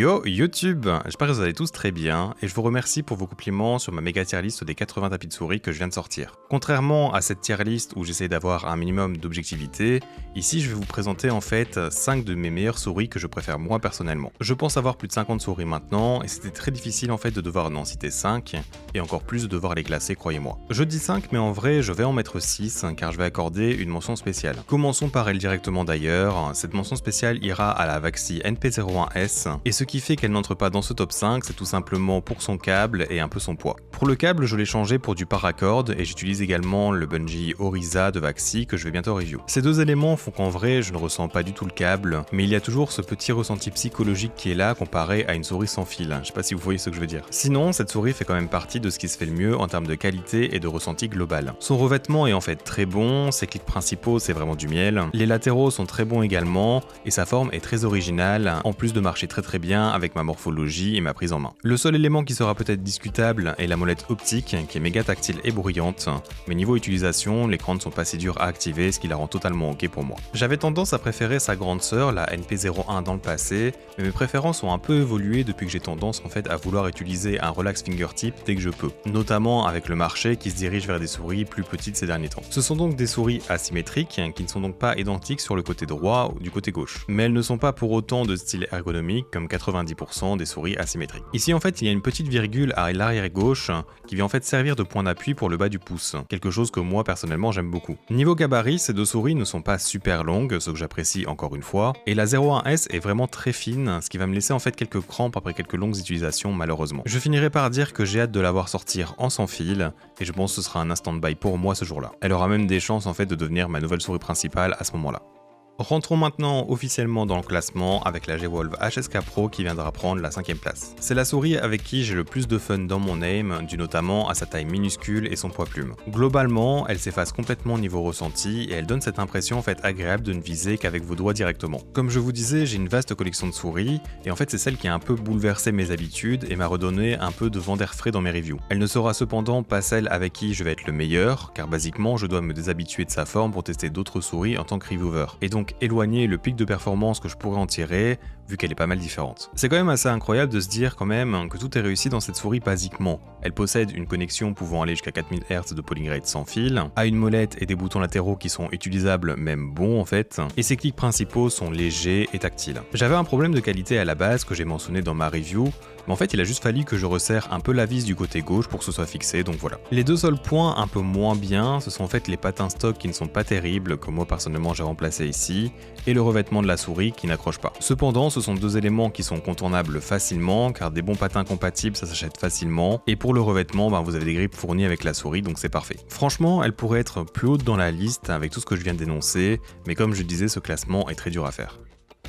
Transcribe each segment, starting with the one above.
Yo YouTube, j'espère que vous allez tous très bien et je vous remercie pour vos compliments sur ma méga tier list des 80 tapis de souris que je viens de sortir. Contrairement à cette tier list où j'essaie d'avoir un minimum d'objectivité, ici je vais vous présenter en fait 5 de mes meilleures souris que je préfère moi personnellement. Je pense avoir plus de 50 souris maintenant et c'était très difficile en fait de devoir en citer 5 et encore plus de devoir les classer, croyez-moi. Je dis 5 mais en vrai je vais en mettre 6 car je vais accorder une mention spéciale. Commençons par elle directement d'ailleurs, cette mention spéciale ira à la Vaxi NP01S et ce qui fait qu'elle n'entre pas dans ce top 5, c'est tout simplement pour son câble et un peu son poids. Pour le câble, je l'ai changé pour du paracord et j'utilise également le bungee Oriza de Vaxi que je vais bientôt review. Ces deux éléments font qu'en vrai, je ne ressens pas du tout le câble, mais il y a toujours ce petit ressenti psychologique qui est là comparé à une souris sans fil. Je sais pas si vous voyez ce que je veux dire. Sinon, cette souris fait quand même partie de ce qui se fait le mieux en termes de qualité et de ressenti global. Son revêtement est en fait très bon, ses clics principaux c'est vraiment du miel, les latéraux sont très bons également et sa forme est très originale, en plus de marcher très bien avec ma morphologie et ma prise en main. Le seul élément qui sera peut-être discutable est la molette optique qui est méga tactile et bruyante, mais niveau utilisation, l'écran ne sont pas si durs à activer, ce qui la rend totalement ok pour moi. J'avais tendance à préférer sa grande sœur, la NP01 dans le passé, mais mes préférences ont un peu évolué depuis que j'ai tendance en fait à vouloir utiliser un relax fingertip dès que je peux, notamment avec le marché qui se dirige vers des souris plus petites ces derniers temps. Ce sont donc des souris asymétriques qui ne sont donc pas identiques sur le côté droit ou du côté gauche, mais elles ne sont pas pour autant de style ergonomique comme 90% des souris asymétriques. Ici en fait il y a une petite virgule à l'arrière gauche qui vient en fait servir de point d'appui pour le bas du pouce, quelque chose que moi personnellement j'aime beaucoup. Niveau gabarit, ces deux souris ne sont pas super longues, ce que j'apprécie encore une fois, et la 01S est vraiment très fine, ce qui va me laisser en fait quelques crampes après quelques longues utilisations malheureusement. Je finirai par dire que j'ai hâte de la voir sortir en sans fil, et je pense que ce sera un instant by pour moi ce jour-là. Elle aura même des chances en fait de devenir ma nouvelle souris principale à ce moment-là. Rentrons maintenant officiellement dans le classement avec la G-Wolf HSK Pro qui viendra prendre la 5ème place. C'est la souris avec qui j'ai le plus de fun dans mon aim, dû notamment à sa taille minuscule et son poids plume. Globalement, elle s'efface complètement au niveau ressenti et elle donne cette impression en fait agréable de ne viser qu'avec vos doigts directement. Comme je vous disais, j'ai une vaste collection de souris et en fait c'est celle qui a un peu bouleversé mes habitudes et m'a redonné un peu de vent d'air frais dans mes reviews. Elle ne sera cependant pas celle avec qui je vais être le meilleur, car basiquement je dois me déshabituer de sa forme pour tester d'autres souris en tant que reviewer. Et donc éloigner le pic de performance que je pourrais en tirer, vu qu'elle est pas mal différente. C'est quand même assez incroyable de se dire quand même que tout est réussi dans cette souris basiquement. Elle possède une connexion pouvant aller jusqu'à 4000 Hz de polling rate sans fil, a une molette et des boutons latéraux qui sont utilisables, même bons en fait, et ses clics principaux sont légers et tactiles. J'avais un problème de qualité à la base que j'ai mentionné dans ma review, mais en fait il a juste fallu que je resserre un peu la vis du côté gauche pour que ce soit fixé, donc voilà. Les deux seuls points un peu moins bien, ce sont en fait les patins stock qui ne sont pas terribles, que moi personnellement j'ai remplacé ici, et le revêtement de la souris qui n'accroche pas. Cependant, ce sont deux éléments qui sont contournables facilement, car des bons patins compatibles ça s'achète facilement, et pour le revêtement, vous avez des grippes fournies avec la souris, donc c'est parfait. Franchement, elle pourrait être plus haute dans la liste avec tout ce que je viens d'énoncer, mais comme je disais, ce classement est très dur à faire.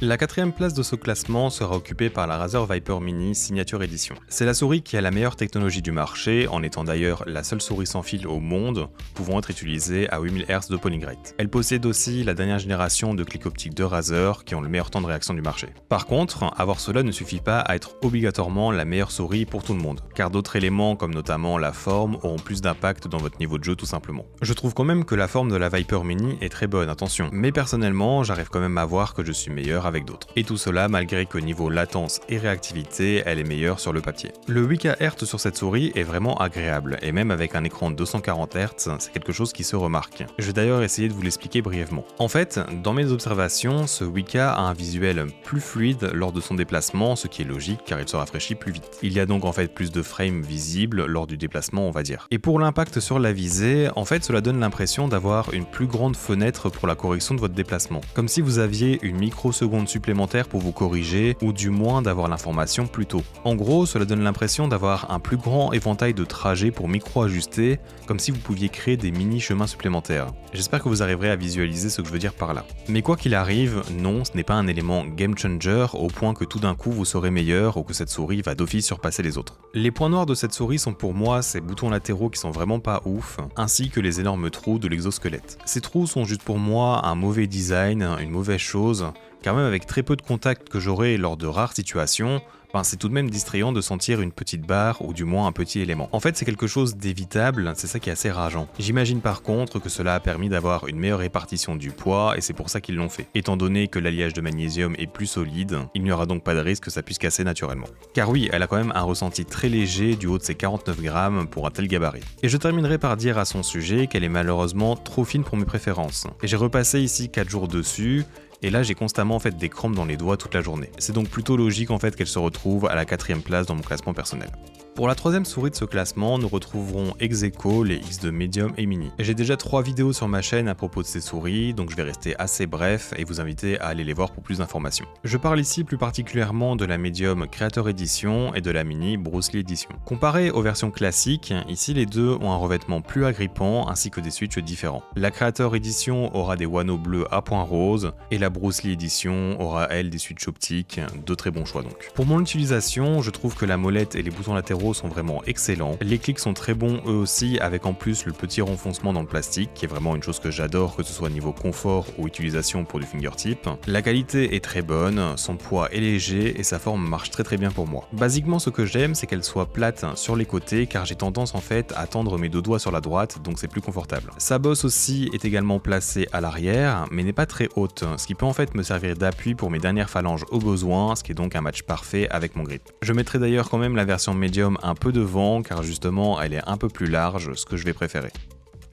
La 4ème place de ce classement sera occupée par la Razer Viper Mini Signature Edition. C'est la souris qui a la meilleure technologie du marché, en étant d'ailleurs la seule souris sans fil au monde, pouvant être utilisée à 8000 Hz de polling rate. Elle possède aussi la dernière génération de clics optiques de Razer qui ont le meilleur temps de réaction du marché. Par contre, avoir cela ne suffit pas à être obligatoirement la meilleure souris pour tout le monde, car d'autres éléments comme notamment la forme auront plus d'impact dans votre niveau de jeu tout simplement. Je trouve quand même que la forme de la Viper Mini est très bonne, attention, mais personnellement j'arrive quand même à voir que je suis meilleur avec d'autres. Et tout cela malgré que niveau latence et réactivité, elle est meilleure sur le papier. Le 8K Hz sur cette souris est vraiment agréable, et même avec un écran de 240 Hz, c'est quelque chose qui se remarque. Je vais d'ailleurs essayer de vous l'expliquer brièvement. En fait, dans mes observations, ce 8K a un visuel plus fluide lors de son déplacement, ce qui est logique car il se rafraîchit plus vite. Il y a donc en fait plus de frames visibles lors du déplacement, on va dire. Et pour l'impact sur la visée, en fait cela donne l'impression d'avoir une plus grande fenêtre pour la correction de votre déplacement. Comme si vous aviez une microseconde supplémentaire pour vous corriger, ou du moins d'avoir l'information plus tôt. En gros, cela donne l'impression d'avoir un plus grand éventail de trajets pour micro-ajuster, comme si vous pouviez créer des mini-chemins supplémentaires. J'espère que vous arriverez à visualiser ce que je veux dire par là. Mais quoi qu'il arrive, non, ce n'est pas un élément game changer au point que tout d'un coup vous serez meilleur ou que cette souris va d'office surpasser les autres. Les points noirs de cette souris sont pour moi ces boutons latéraux qui sont vraiment pas ouf, ainsi que les énormes trous de l'exosquelette. Ces trous sont juste pour moi un mauvais design, une mauvaise chose, car même avec très peu de contact que j'aurai lors de rares situations, Enfin, c'est tout de même distrayant de sentir une petite barre ou du moins un petit élément. En fait, c'est quelque chose d'évitable, c'est ça qui est assez rageant. J'imagine par contre que cela a permis d'avoir une meilleure répartition du poids et c'est pour ça qu'ils l'ont fait. Étant donné que l'alliage de magnésium est plus solide, il n'y aura donc pas de risque que ça puisse casser naturellement. Car oui, elle a quand même un ressenti très léger du haut de ses 49 grammes pour un tel gabarit. Et je terminerai par dire à son sujet qu'elle est malheureusement trop fine pour mes préférences. Et j'ai repassé ici 4 jours dessus, et là j'ai constamment en fait des crampes dans les doigts toute la journée. C'est donc plutôt logique en fait qu'elle se retrouve à la 4e place dans mon classement personnel. Pour la 3e souris de ce classement, nous retrouverons ex aequo les X2 Medium et Mini. Et j'ai déjà 3 vidéos sur ma chaîne à propos de ces souris, donc je vais rester assez bref et vous inviter à aller les voir pour plus d'informations. Je parle ici plus particulièrement de la Medium Creator Edition et de la Mini Bruce Lee Edition. Comparé aux versions classiques, ici les deux ont un revêtement plus agrippant ainsi que des switches différents. La Creator Edition aura des wanneaux bleus à points roses et la Bruce Lee Edition aura elle des switches optiques, de très bons choix donc. Pour mon utilisation, je trouve que la molette et les boutons latéraux sont vraiment excellents. Les clics sont très bons eux aussi, avec en plus le petit renfoncement dans le plastique, qui est vraiment une chose que j'adore, que ce soit niveau confort ou utilisation pour du fingertip. La qualité est très bonne, son poids est léger et sa forme marche très bien pour moi. Basiquement, ce que j'aime, c'est qu'elle soit plate sur les côtés, car j'ai tendance en fait à tendre mes deux doigts sur la droite, donc c'est plus confortable. Sa bosse aussi est également placée à l'arrière, mais n'est pas très haute, ce qui peut en fait me servir d'appui pour mes dernières phalanges au besoin, ce qui est donc un match parfait avec mon grip. Je mettrai d'ailleurs quand même la version médium un peu devant, car justement elle est un peu plus large, ce que je vais préférer.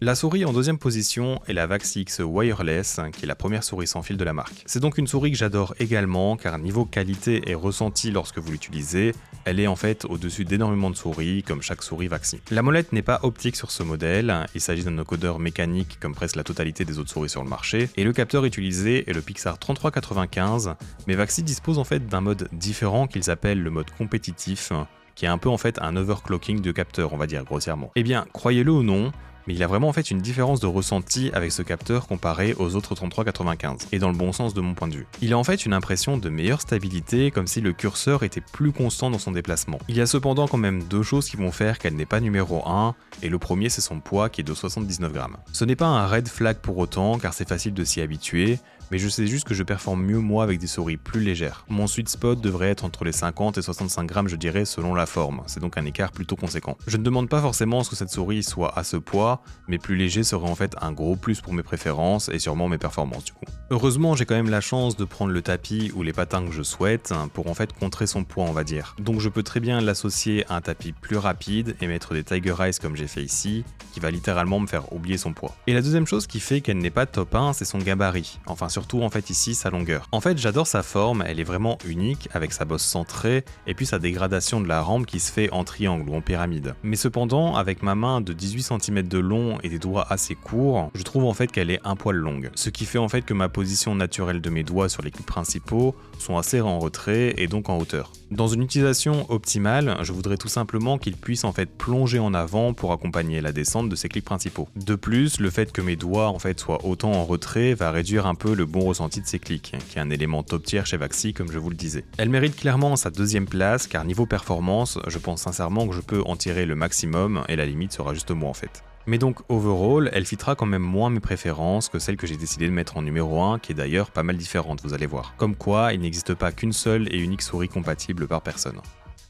La souris en 2e position est la Vaxi X Wireless, qui est la première souris sans fil de la marque. C'est donc une souris que j'adore également, car niveau qualité et ressenti lorsque vous l'utilisez, elle est en fait au-dessus d'énormément de souris, comme chaque souris Vaxi. La molette n'est pas optique sur ce modèle, il s'agit d'un encodeur mécanique comme presque la totalité des autres souris sur le marché, et le capteur utilisé est le Pixar 3395, mais Vaxi dispose en fait d'un mode différent qu'ils appellent le mode compétitif, qui est un peu en fait un overclocking de capteur, on va dire grossièrement. Eh bien, croyez-le ou non, mais il y a vraiment en fait une différence de ressenti avec ce capteur comparé aux autres 3395, et dans le bon sens de mon point de vue. Il a en fait une impression de meilleure stabilité, comme si le curseur était plus constant dans son déplacement. Il y a cependant quand même 2 choses qui vont faire qu'elle n'est pas numéro 1, et le premier c'est son poids qui est de 79 grammes. Ce n'est pas un red flag pour autant, car c'est facile de s'y habituer, mais je sais juste que je performe mieux moi avec des souris plus légères. Mon sweet spot devrait être entre les 50 et 65 grammes je dirais selon la forme, c'est donc un écart plutôt conséquent. Je ne demande pas forcément à ce que cette souris soit à ce poids, mais plus léger serait en fait un gros plus pour mes préférences et sûrement mes performances du coup. Heureusement j'ai quand même la chance de prendre le tapis ou les patins que je souhaite pour en fait contrer son poids on va dire. Donc je peux très bien l'associer à un tapis plus rapide et mettre des Tiger Eyes comme j'ai fait ici, qui va littéralement me faire oublier son poids. Et la deuxième chose qui fait qu'elle n'est pas top 1, c'est son gabarit. Enfin surtout en fait ici sa longueur. En fait j'adore sa forme, elle est vraiment unique avec sa bosse centrée et puis sa dégradation de la rampe qui se fait en triangle ou en pyramide. Mais cependant avec ma main de 18 cm de long et des doigts assez courts, je trouve en fait qu'elle est un poil longue. Ce qui fait en fait que ma position naturelle de mes doigts sur les clics principaux sont assez en retrait et donc en hauteur. Dans une utilisation optimale, je voudrais tout simplement qu'il puisse en fait plonger en avant pour accompagner la descente de ses clics principaux. De plus, le fait que mes doigts en fait soient autant en retrait va réduire un peu le bon ressenti de ses clics, qui est un élément top tier chez Vaxi comme je vous le disais. Elle mérite clairement sa 2e place car niveau performance, je pense sincèrement que je peux en tirer le maximum et la limite sera juste moi en fait. Mais donc overall, elle fitera quand même moins mes préférences que celle que j'ai décidé de mettre en numéro 1, qui est d'ailleurs pas mal différente, vous allez voir. Comme quoi, il n'existe pas qu'une seule et unique souris compatible par personne.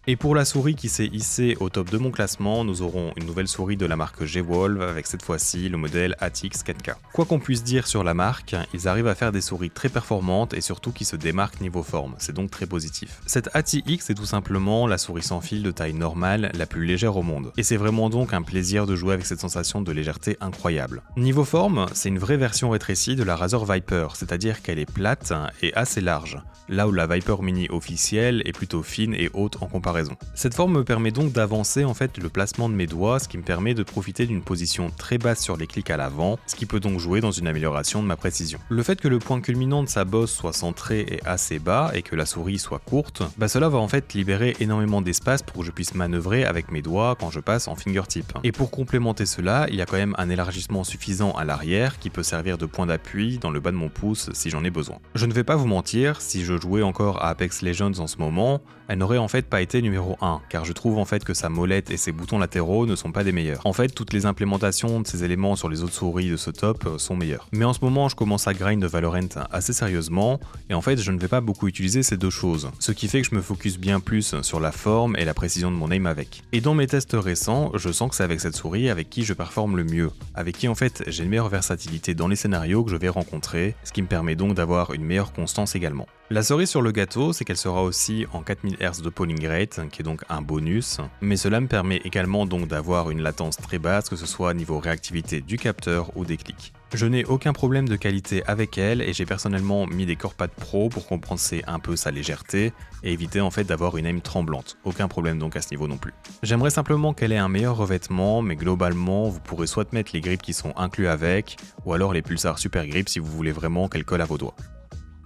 Et pour la souris qui s'est hissée au top de mon classement, nous aurons une nouvelle souris de la marque G-Wolve avec cette fois-ci le modèle ATX 4K. Quoi qu'on puisse dire sur la marque, ils arrivent à faire des souris très performantes et surtout qui se démarquent niveau forme, c'est donc très positif. Cette ATX est tout simplement la souris sans fil de taille normale la plus légère au monde. Et c'est vraiment donc un plaisir de jouer avec cette sensation de légèreté incroyable. Niveau forme, c'est une vraie version rétrécie de la Razer Viper, c'est-à-dire qu'elle est plate et assez large, là où la Viper Mini officielle est plutôt fine et haute en comparaison. Cette forme me permet donc d'avancer en fait le placement de mes doigts, ce qui me permet de profiter d'une position très basse sur les clics à l'avant, ce qui peut donc jouer dans une amélioration de ma précision. Le fait que le point culminant de sa bosse soit centré et assez bas et que la souris soit courte, cela va en fait libérer énormément d'espace pour que je puisse manœuvrer avec mes doigts quand je passe en fingertip. Et pour complémenter cela, il y a quand même un élargissement suffisant à l'arrière qui peut servir de point d'appui dans le bas de mon pouce si j'en ai besoin. Je ne vais pas vous mentir, si je jouais encore à Apex Legends en ce moment, elle n'aurait en fait pas été numéro 1, car je trouve en fait que sa molette et ses boutons latéraux ne sont pas des meilleurs. En fait, toutes les implémentations de ces éléments sur les autres souris de ce top sont meilleures. Mais en ce moment, je commence à grind Valorant assez sérieusement, et en fait, je ne vais pas beaucoup utiliser ces deux choses, ce qui fait que je me focus bien plus sur la forme et la précision de mon aim avec. Et dans mes tests récents, je sens que c'est avec cette souris avec qui je performe le mieux, avec qui en fait j'ai une meilleure versatilité dans les scénarios que je vais rencontrer, ce qui me permet donc d'avoir une meilleure constance également. La cerise sur le gâteau, c'est qu'elle sera aussi en 4000 Hz de polling rate, qui est donc un bonus, mais cela me permet également donc d'avoir une latence très basse, que ce soit niveau réactivité du capteur ou des clics. Je n'ai aucun problème de qualité avec elle et j'ai personnellement mis des Core Pad Pro pour compenser un peu sa légèreté et éviter en fait d'avoir une aim tremblante. Aucun problème donc à ce niveau non plus. J'aimerais simplement qu'elle ait un meilleur revêtement, mais globalement vous pourrez soit mettre les grips qui sont inclus avec, ou alors les pulsars super grip si vous voulez vraiment qu'elle colle à vos doigts.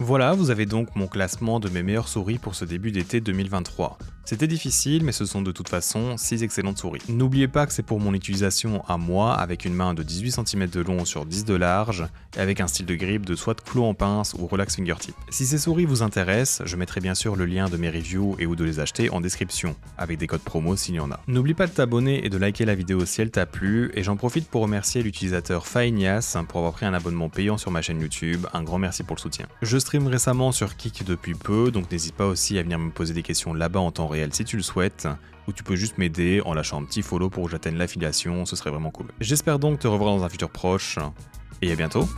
Voilà, vous avez donc mon classement de mes meilleures souris pour ce début d'été 2023. C'était difficile, mais ce sont de toute façon 6 excellentes souris. N'oubliez pas que c'est pour mon utilisation à moi, avec une main de 18 cm de long sur 10 de large, et avec un style de grip de soit clou en pince ou relax fingertip. Si ces souris vous intéressent, je mettrai bien sûr le lien de mes reviews et où de les acheter en description, avec des codes promo s'il y en a. N'oublie pas de t'abonner et de liker la vidéo si elle t'a plu, et j'en profite pour remercier l'utilisateur Faenias pour avoir pris un abonnement payant sur ma chaîne YouTube, un grand merci pour le soutien. Je stream récemment sur Kik depuis peu, donc n'hésite pas aussi à venir me poser des questions là-bas en temps réel si tu le souhaites, ou tu peux juste m'aider en lâchant un petit follow pour que j'atteigne l'affiliation, ce serait vraiment cool. J'espère donc te revoir dans un futur proche, et à bientôt.